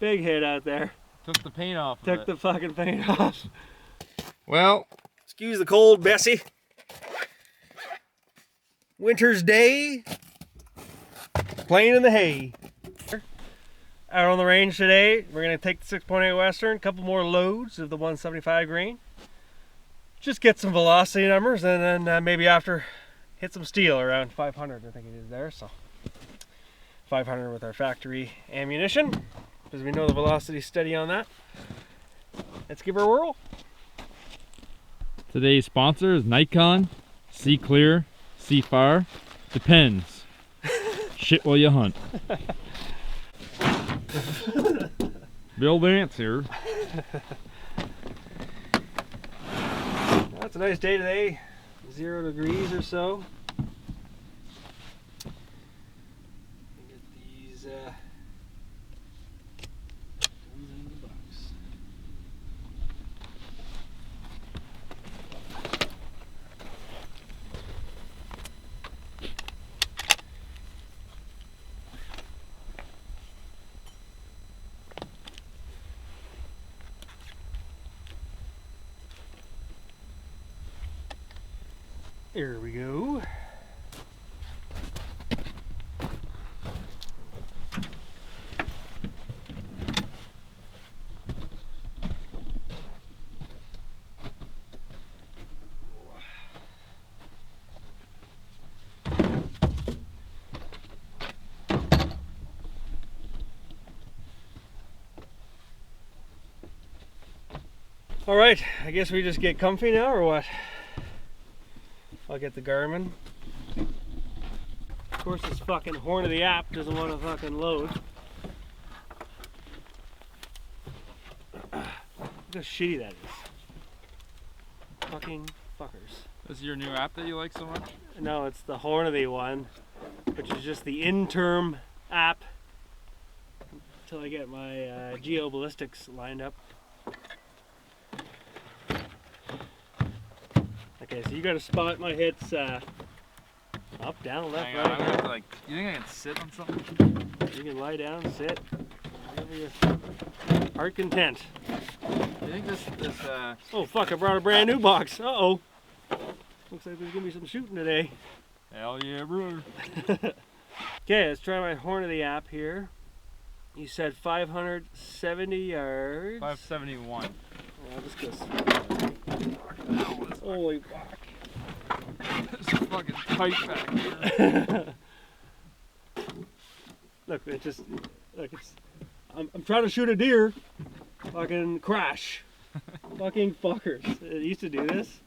Big hit out there. Took the paint off. Took the fucking paint off. Well, excuse the cold, Bessie. Winter's day. Playing in the hay. Out on the range today, we're going to take the 6.8 Western, a couple more loads of the 175 grain. Just get some velocity numbers, and then maybe after hit some steel around 500, I think it is there. So 500 with our factory ammunition, because we know the velocity's steady on that. Let's give her a whirl. Today's sponsor is Nikon, See Clear, See Far, depends. Shit while you hunt. Bill Dance here. Well, it's a nice day today, 0 degrees or so. Get these guns in the box. There we go. All right, I guess we just get comfy now, or what? I'll get the Garmin. Of course, this fucking horn of the app doesn't want to fucking load. Look how shitty that is. Fucking fuckers. This is your new app that you like so much? No, it's the Hornady one, which is just the in-term app until I get my geoballistics lined up. Okay, so you gotta spot my hits up, down, left, Hang right. on, I'm gonna have to, like, you think I can sit on something? You can lie down, sit, whatever your heart content. You think this Oh fuck, I brought a brand new box. Uh-oh. Looks like there's gonna be some shooting today. hell yeah, brother. Okay, let's try my Hornady app here. You said 570 yards. 571. I'll just go. Holy fuck. It's fucking tight back here. Look, it's I'm trying to shoot a deer. Fucking crash. Fucking fuckers. It used to do this.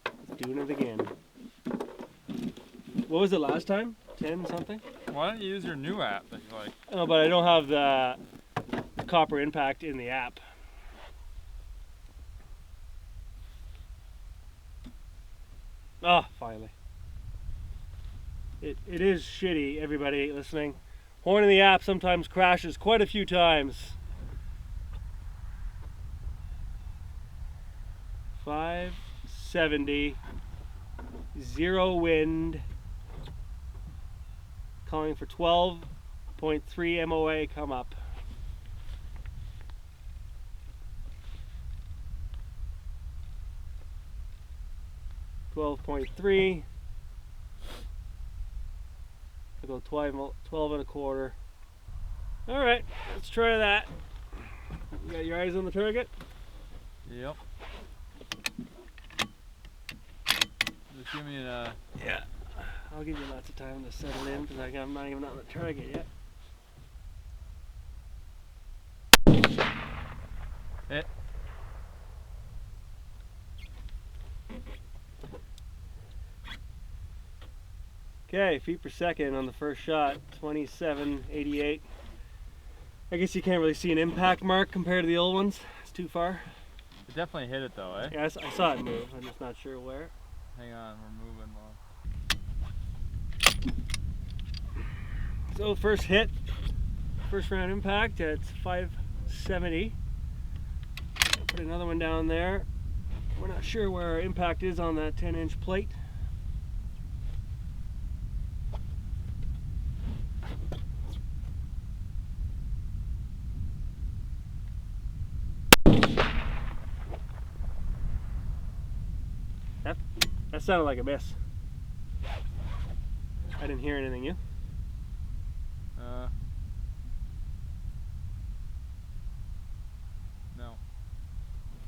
It's doing it again. What was it last time? 10 something? Why don't you use your new app that you like? Oh, but I don't have the copper impact in the app. Oh, finally. It is shitty, everybody listening. Horn in the app sometimes crashes quite a few times. 570, 0 wind, calling for 12.3 MOA come up. .3. I'll go 12 and a quarter. All right, let's try that. You got your eyes on the target? Yep. Just give me a... Yeah. I'll give you lots of time to settle in because I'm not even on the target yet. Hit. Okay, feet per second on the first shot, 27.88. I guess you can't really see an impact mark compared to the old ones. It's too far. It definitely hit it though, eh? Yeah, I saw it move. I'm just not sure where. Hang on, we're moving along. So first hit, first round impact at 570. Put another one down there. We're not sure where our impact is on that 10-inch plate. That sounded like a miss. I didn't hear anything, you? No.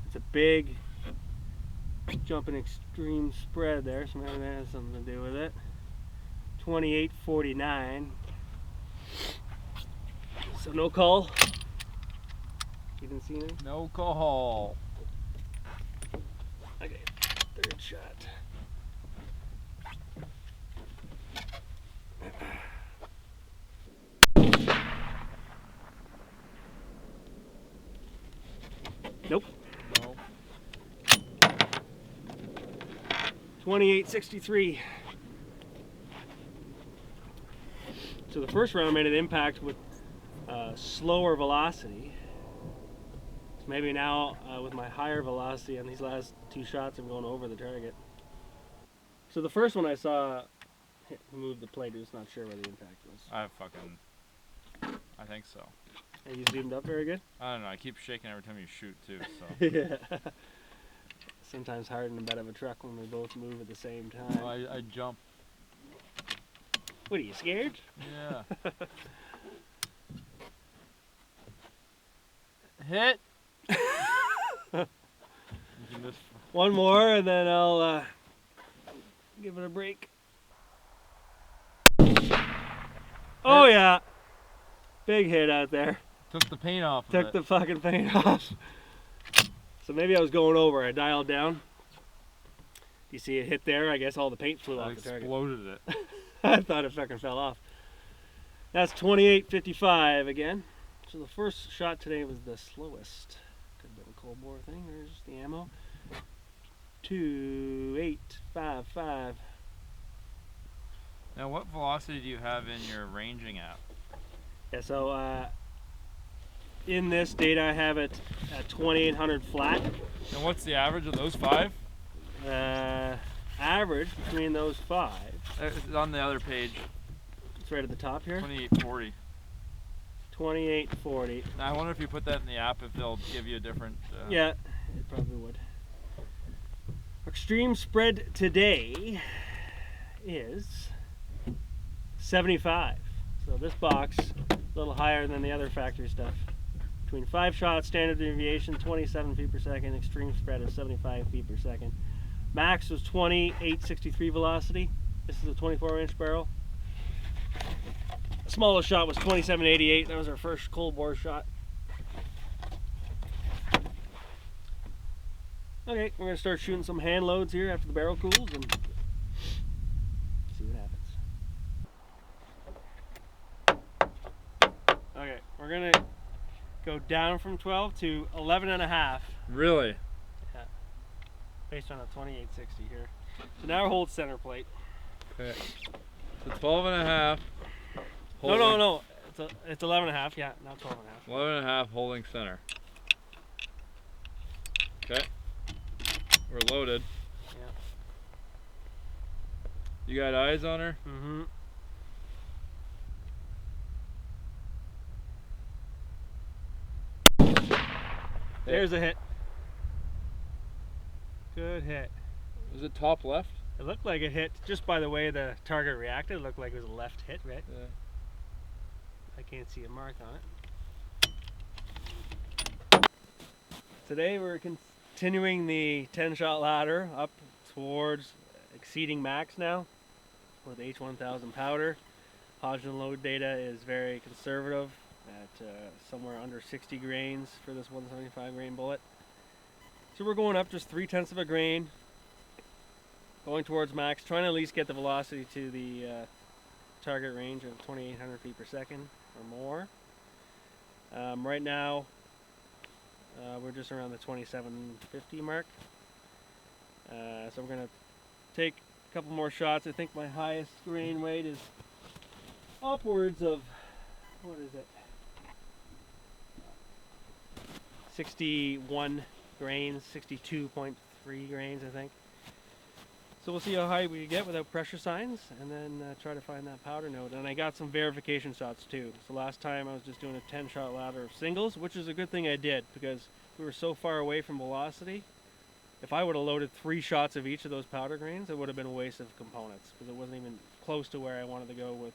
It's a big jumping extreme spread there, so maybe that has something to do with it. 28.49. So no call. You didn't see anything? No call. Okay, third shot. Nope. No. 28.63. So the first round made an impact with slower velocity. So maybe now with my higher velocity on these last two shots, I'm going over the target. So the first one I saw move the plate, just not sure where the impact was. I think so. And you zoomed up very good? I don't know, I keep shaking every time you shoot too, so. Yeah. Sometimes hard in the bed of a truck when we both move at the same time. Oh, I jump. What, are you scared? Yeah. Hit! One more and then I'll give it a break. Oh yeah! Big hit out there. Took the paint off of Took it. the fucking paint off. So maybe I was going over. I dialed down. You see it hit there? I guess all the paint flew off the target. Exploded it. I thought it fucking fell off. That's 28.55 again. So the first shot today was the slowest. Could have been a cold bore thing or just the ammo. 2.855. Now, what velocity do you have in your ranging app? Yeah, so in this data I have it at 2800 flat. And what's the average of those five? Average between those five. It's on the other page. It's right at the top here. 2840. 2840. Now, I wonder if you put that in the app if they'll give you a different. Yeah, it probably would. Extreme spread today is 75. So this box a little higher than the other factory stuff. Between 5 shots, standard deviation 27 feet per second, extreme spread of 75 feet per second. Max was 28.63 velocity. This is a 24-inch barrel. Smallest shot was 27.88. That was our first cold bore shot. Okay, we're gonna start shooting some hand loads here after the barrel cools and see what happens. Okay, we're gonna go down from 12 to 11.5. Really? Yeah. Based on a 2860 here. So now we're holding center plate. Okay. So 12 and a half. No. It's 11.5. Yeah, now 12.5. 11 and a half holding center. Okay. We're loaded. Yeah. You got eyes on her? Mm-hmm. There's a hit. Good hit. Was it top left? It looked like it hit just by the way the target reacted. It looked like it was a left hit, right? Yeah. I can't see a mark on it. Today we're continuing the 10-shot ladder up towards exceeding max now with H1000 powder. Hodgkin load data is very conservative at somewhere under 60 grains for this 175 grain bullet. So we're going up just 0.3 of a grain, going towards max, trying to at least get the velocity to the target range of 2,800 feet per second or more. Right now, we're just around the 2750 mark. So we're going to take a couple more shots. I think my highest grain weight is upwards of, what is it? 61 grains, 62.3 grains, I think. So we'll see how high we can get without pressure signs, and then try to find that powder note. And I got some verification shots too. So last time I was just doing a 10-shot ladder of singles, which is a good thing I did because we were so far away from velocity. if I would have loaded 3 shots of each of those powder grains, it would have been a waste of components because it wasn't even close to where I wanted to go with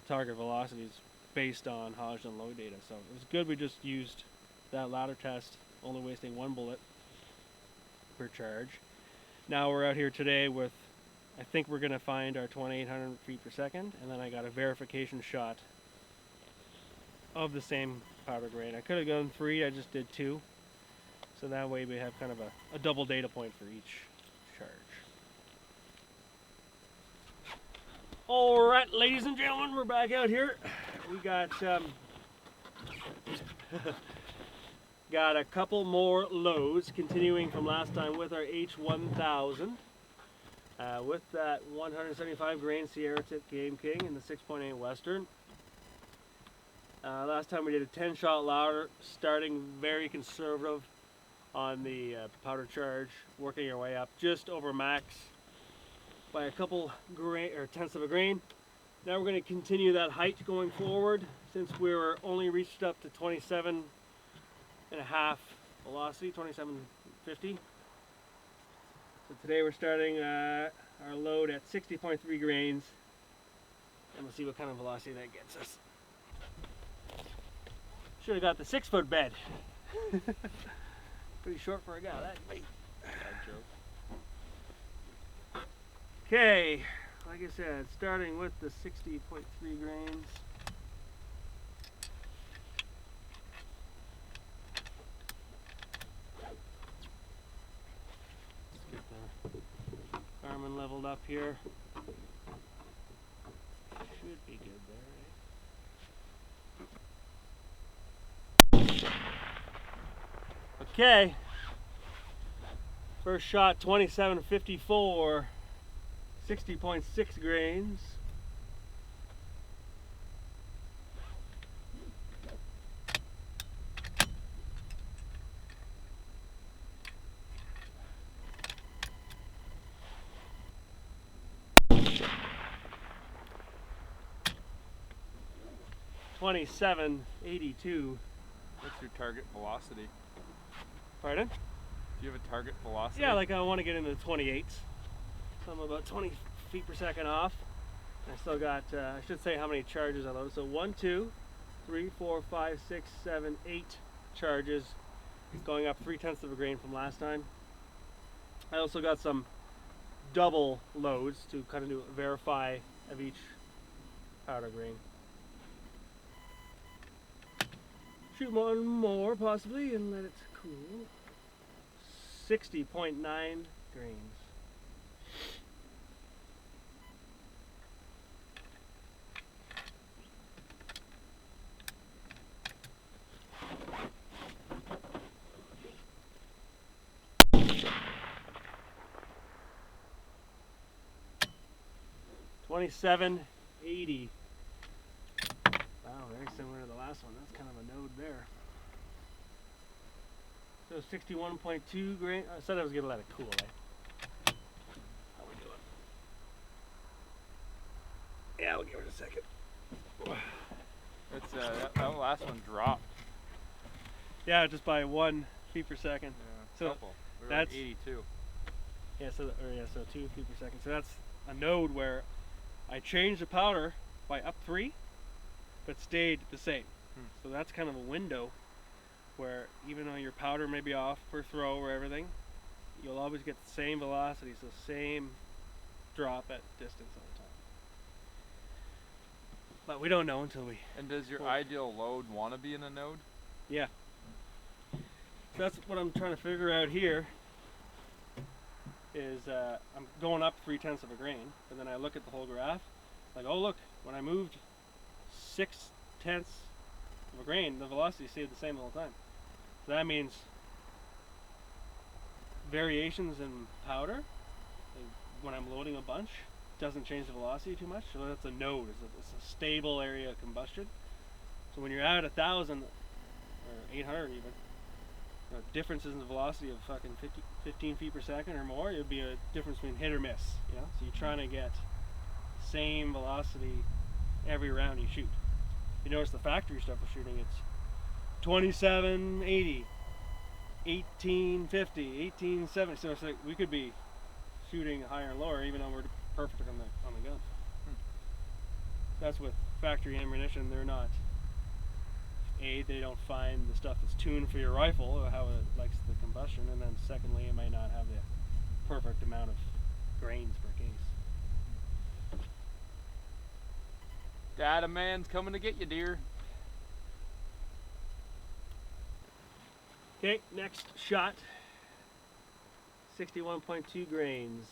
target velocities based on Hodgdon load data. So it was good we just used that ladder test, only wasting 1 bullet per charge. Now we're out here today with, I think we're going to find our 2800 feet per second, and then I got a verification shot of the same powder grain. I could have gone 3, I just did 2. So that way we have kind of a double data point for each charge. Alright, ladies and gentlemen, we're back out here. We got got a couple more loads continuing from last time with our H1000. With that 175 grain Sierra Tip Game King in the 6.8 Western. Last time we did a 10-shot ladder, starting very conservative on the powder charge, working our way up just over max by a couple tenths of a grain. Now we're going to continue that height going forward since we were only reached up to 27.5 velocity, 2750. So today we're starting our load at 60.3 grains, and we'll see what kind of velocity that gets us. Should have got the 6-foot bed. Pretty short for a guy that big. Okay, like I said, starting with the 60.3 grains. Let's get the Garmin leveled up here. Should be good there, right? Okay, first shot 27.54, 60.6 grains. $27.82. What's your target velocity? Pardon? Do you have a target velocity? Yeah, like I want to get into the 28s. So I'm about 20 feet per second off. I still got, I should say how many charges I loaded. So 1, 2, 3, 4, 5, 6, 7, 8 charges, going up 3/10 of a grain from last time. I also got some double loads to kind of verify of each powder grain. Shoot one more possibly and let it cool. 60.9 grains. $27.80. Wow, very similar to the last one. That's kind of a node there. So 61.2 grain. I said I was gonna let it cool, eh? How we doing? Yeah, we'll give it a second. It's that last one dropped. Yeah, just by 1 feet per second. Yeah, So couple. We were that's like 82. Yeah, so 2 feet per second. So that's a node where I changed the powder by up 3, but stayed the same. So that's kind of a window where even though your powder may be off per throw or everything, you'll always get the same velocity, so same drop at distance all the time. But we don't know until we... And does your ideal load want to be in a node? Yeah. So that's what I'm trying to figure out here. Is I'm going up 3/10 of a grain, but then I look at the whole graph, like, oh look, when I moved 6/10 of a grain, the velocity stayed the same the whole time. So that means variations in powder, like when I'm loading a bunch, doesn't change the velocity too much. So that's a node. It's a stable area of combustion. So when you're at 1,000 or 800 even, differences in the velocity of fucking 15 feet per second or more, it would be a difference between hit or miss, you know? So you're trying to get same velocity every round you shoot. You notice the factory stuff we're shooting, it's 27.80. 1850, 1870. So it's like we could be shooting higher and lower, even though we're perfect on the gun. That's with factory ammunition. They're not. They don't find the stuff that's tuned for your rifle or how it likes the combustion, and then secondly, it might not have the perfect amount of grains per case. Data man's coming to get you, dear. Okay, next shot. 61.2 grains.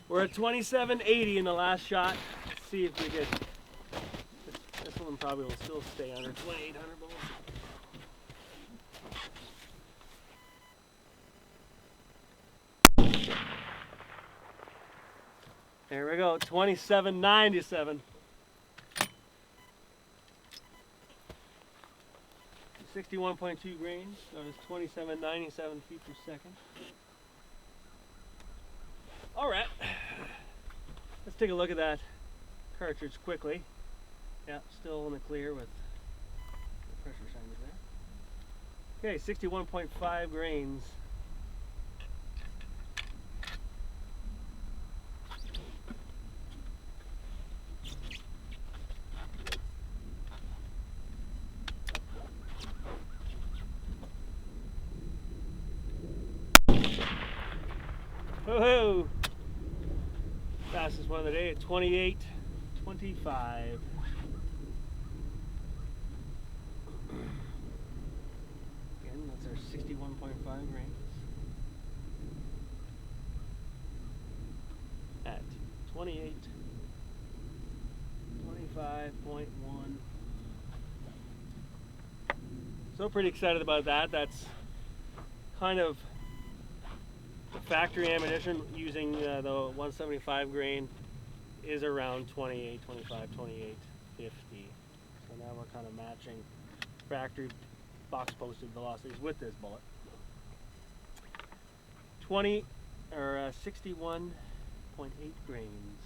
We're at 2780 in the last shot. Let's see if we could. This one probably will still stay under 2800 bullets. There we go, 2797. 61.2 grains, so it's 2797 feet per second. All right, let's take a look at that cartridge quickly. Yeah, still in the clear with the pressure settings there. Okay, 61.5 grains. Woohoo! Fastest one of the day at 28:25. Again, that's our 61.5 grains. At 28:25.1. So pretty excited about that. That's kind of the factory ammunition using the 175 grain is around 28:25, 28:50. So now we're kind of matching factory box posted velocities with this bullet. 61.8 grains.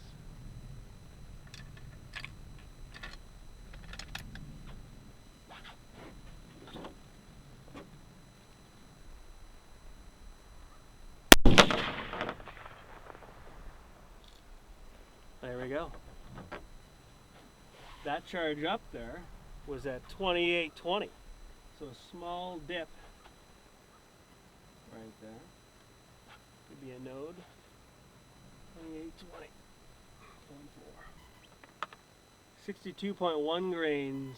There we go. That charge up there was at 28:20. So a small dip right there. Could be a node. 28:20.4. 62.1 grains.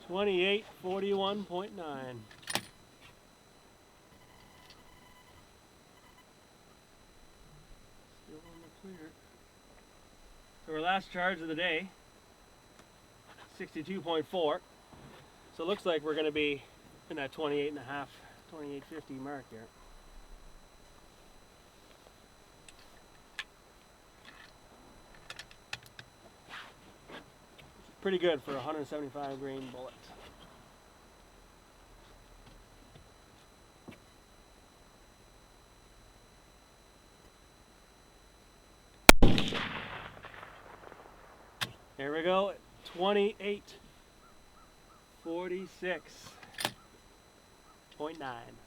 Twenty-eight 41.9. Still on the clear. So our last charge of the day, 62.4. So it looks like we're going to be in that 28.5, 28.50 mark here. Pretty good for a 175 grain bullet. There we go, 28:46.9.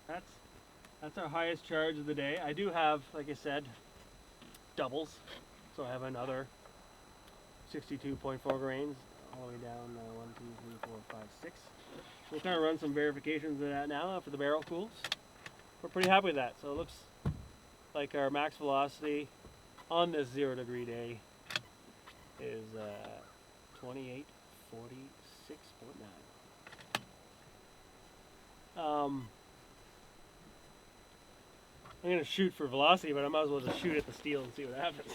That's our highest charge of the day. I do have, like I said, doubles. So I have another 62.4 grains all the way down 1, 2, 3, 4, 5, 6. We'll kind of run some verifications of that now after the barrel cools. We're pretty happy with that. So it looks like our max velocity on this 0 degree day is 28:46.9. I'm going to shoot for velocity, but I might as well just shoot at the steel and see what happens.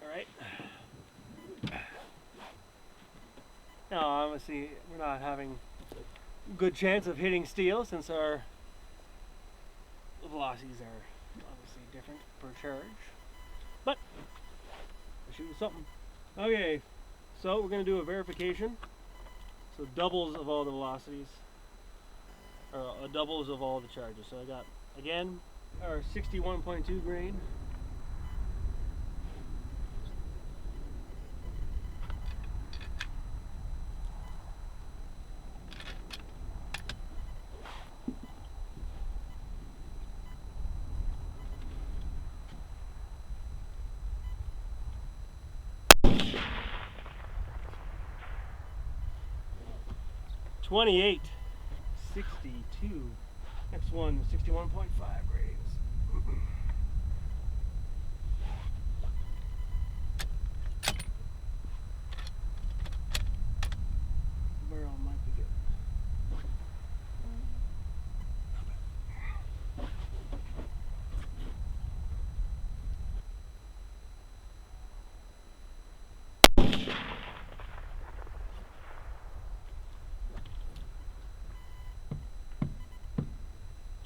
Alright. Now, obviously, we're not having a good chance of hitting steel since our velocities are Obviously different per charge, but we're shooting something. Okay, so we're going to do a verification. So doubles of all the velocities, or doubles of all the charges. So I got, again, our 61.2 grain. $28.62. Next one, 61.5 grains. Barrel might be good.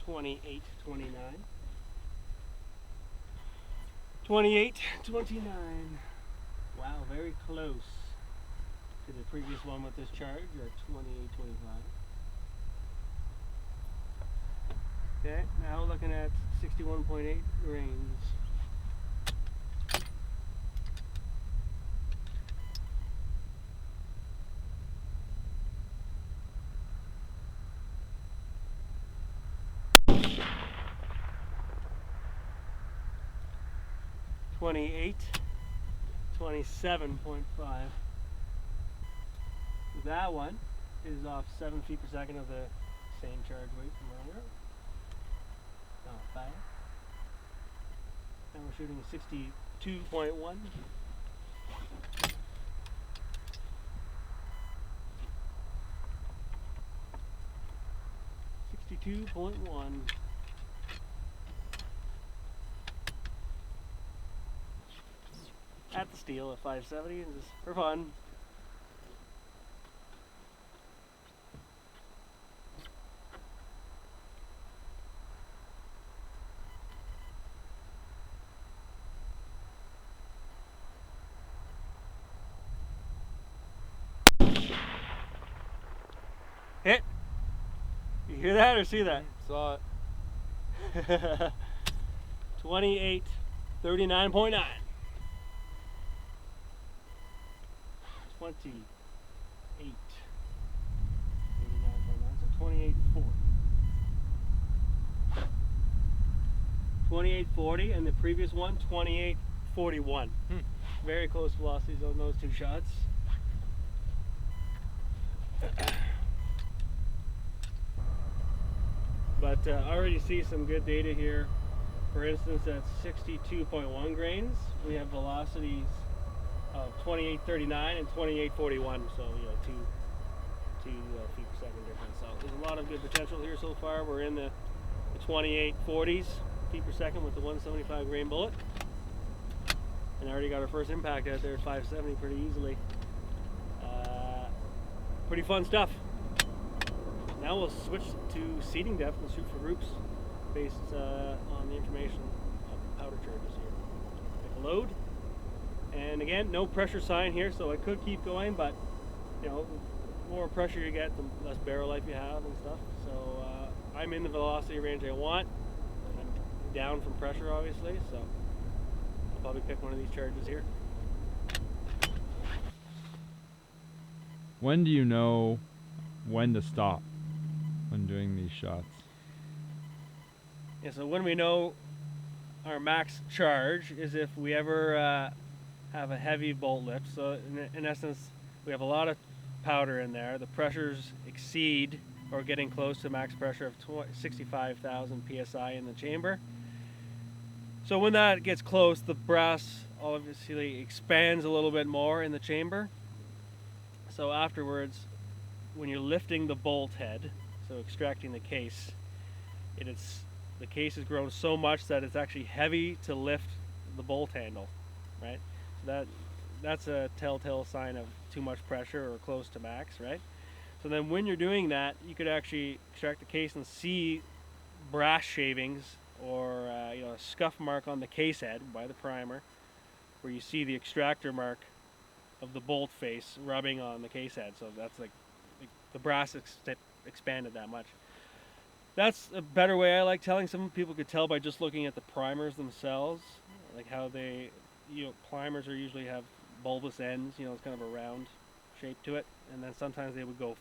$28.29. $28.29. Wow, very close to the previous one with this charge, or $28.25. Okay, now looking at 61.8 grains. $28.27.5. That one is off 7 feet per second of the same charge weight from earlier. Not bad. And we're shooting 62.1. $62.1. At the steel at 570, just for fun. Hit. You hear that or see that? Saw it. 28.39.9. 28. 89.9, so 28.40. 28.40, and the previous one 28.41. Very close velocities on those two shots. But I already see some good data here. For instance, at 62.1 grains, we have velocities of 28.39 and 28.41. So, you know, two feet per second difference. So there's a lot of good potential here so far. We're in the 28.40s feet per second with the 175 grain bullet. And I already got our first impact out there at 570 pretty easily. Pretty fun stuff. Now we'll switch to seating depth and shoot for groups based on the information of the powder charges here. Make a load. And again, no pressure sign here, so I could keep going, but you know, the more pressure you get, the less barrel life you have and stuff. So I'm in the velocity range I want. I'm down from pressure, obviously, so I'll probably pick one of these charges here. When do you know when to stop when doing these shots? Yeah, so when we know our max charge is if we ever have a heavy bolt lift. So in essence, we have a lot of powder in there. The pressures exceed or getting close to max pressure of 65,000 psi in the chamber. So when that gets close, the brass obviously expands a little bit more in the chamber. So afterwards, when you're lifting the bolt head, so extracting the case, the case has grown so much that it's actually heavy to lift the bolt handle, right? So that's a telltale sign of too much pressure or close to max, right? So then when you're doing that, you could actually extract the case and see brass shavings or a scuff mark on the case head by the primer, where you see the extractor mark of the bolt face rubbing on the case head. So that's like the brass expanded that much. That's a better way I like telling. Some people could tell by just looking at the primers themselves, like how they, primers are usually have bulbous ends, it's kind of a round shape to it, and then sometimes they would go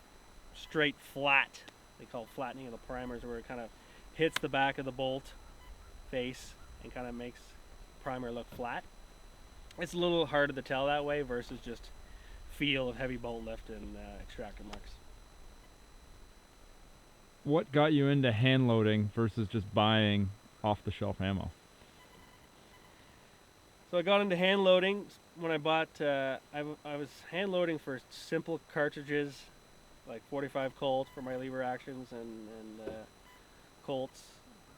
straight flat. They call it flattening of the primers, where it kind of hits the back of the bolt face and kind of makes primer look flat. It's a little harder to tell that way versus just feel of heavy bolt lift and extractor marks. What got you into hand loading versus just buying off-the-shelf ammo? So I got into hand loading when I bought, I was hand loading for simple cartridges, like 45 Colt for my lever actions and Colts,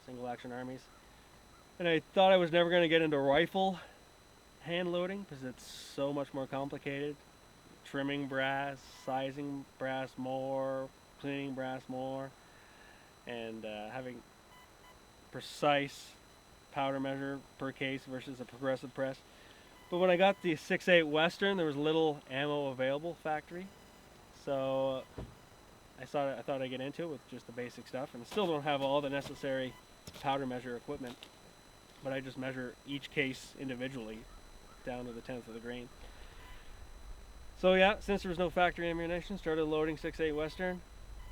single action armies. And I thought I was never going to get into rifle hand loading because it's so much more complicated. Trimming brass, sizing brass more, cleaning brass more, and having precise powder measure per case versus a progressive press. But when I got the 6.8 Western, there was little ammo available factory, so I thought I'd get into it with just the basic stuff, and still don't have all the necessary powder measure equipment, but I just measure each case individually down to the 10th of the grain. So yeah, since there was no factory ammunition, started loading 6.8 Western,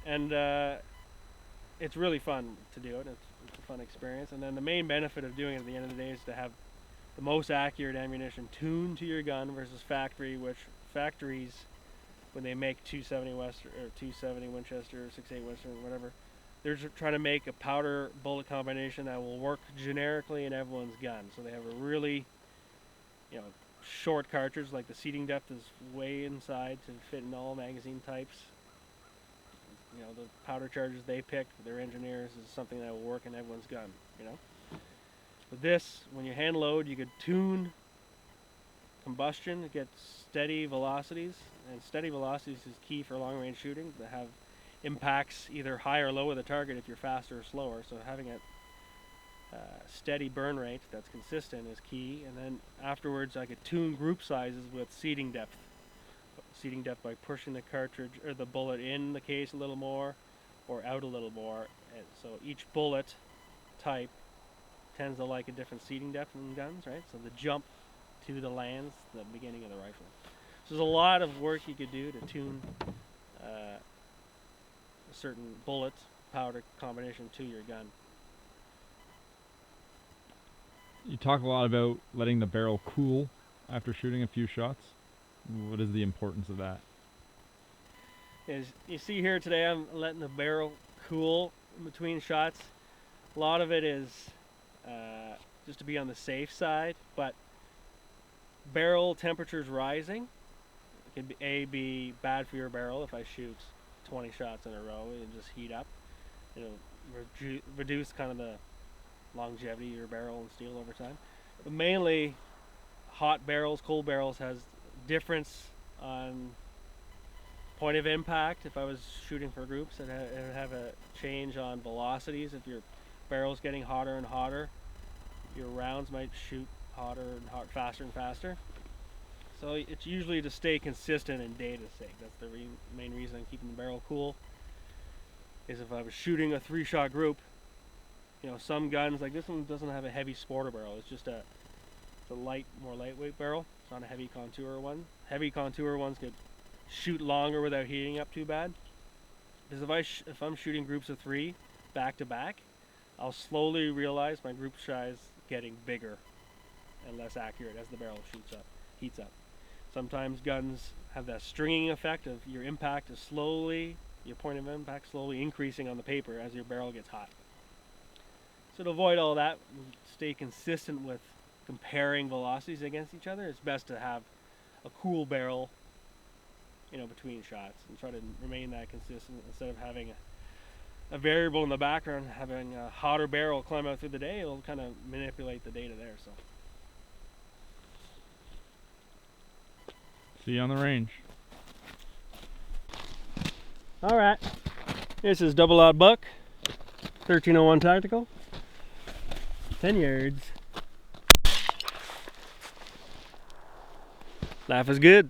and it's really fun to do it. It's a fun experience, and then the main benefit of doing it at the end of the day is to have the most accurate ammunition tuned to your gun versus factory, which factories, when they make 270 Western or 270 Winchester or 6.8 Western, whatever, they're just trying to make a powder bullet combination that will work generically in everyone's gun. So they have a really, short cartridge, like the seating depth is way inside to fit in all magazine types. The powder charges they pick for their engineers is something that will work in everyone's gun, But this, when you hand load, you could tune combustion, get steady velocities, and steady velocities is key for long range shooting, to have impacts either high or low of the target if you're faster or slower. So having a steady burn rate that's consistent is key. And then afterwards I could tune group sizes with seating depth. Seating depth by pushing the cartridge or the bullet in the case a little more or out a little more. And so each bullet type tends to like a different seating depth in guns, right? So the jump to the lands, the beginning of the rifle. So there's a lot of work you could do to tune a certain bullet powder combination to your gun. You talk a lot about letting the barrel cool after shooting a few shots. What is the importance of that? As you see here today, I'm letting the barrel cool in between shots. A lot of it is just to be on the safe side, but barrel temperature's rising. It can be bad for your barrel if I shoot 20 shots in a row and just heat up. It'll reduce kind of the longevity of your barrel and steel over time. But mainly hot barrels, cold barrels has difference on point of impact. If I was shooting for groups, it would have a change on velocities. If your barrel's getting hotter and hotter, your rounds might shoot hotter and faster and faster. So it's usually to stay consistent in data's sake. That's the main reason I'm keeping the barrel cool. Is if I was shooting a 3-shot group, some guns like this one doesn't have a heavy sporter barrel. It's just a more lightweight barrel. It's not a heavy contour one. Heavy contour ones could shoot longer without heating up too bad. Because if I'm shooting groups of 3 back to back, I'll slowly realize my group size getting bigger and less accurate as the barrel heats up. Sometimes guns have that stringing effect of your impact is your point of impact slowly increasing on the paper as your barrel gets hot. So to avoid all that, stay consistent with comparing velocities against each other, it's best to have a cool barrel, between shots, and try to remain that consistent instead of having a variable in the background. Having a hotter barrel climb out through the day, it'll kind of manipulate the data there. So See you on the range. all right, this is Double Odd Buck, 1301 Tactical. 10 yards. Life is good.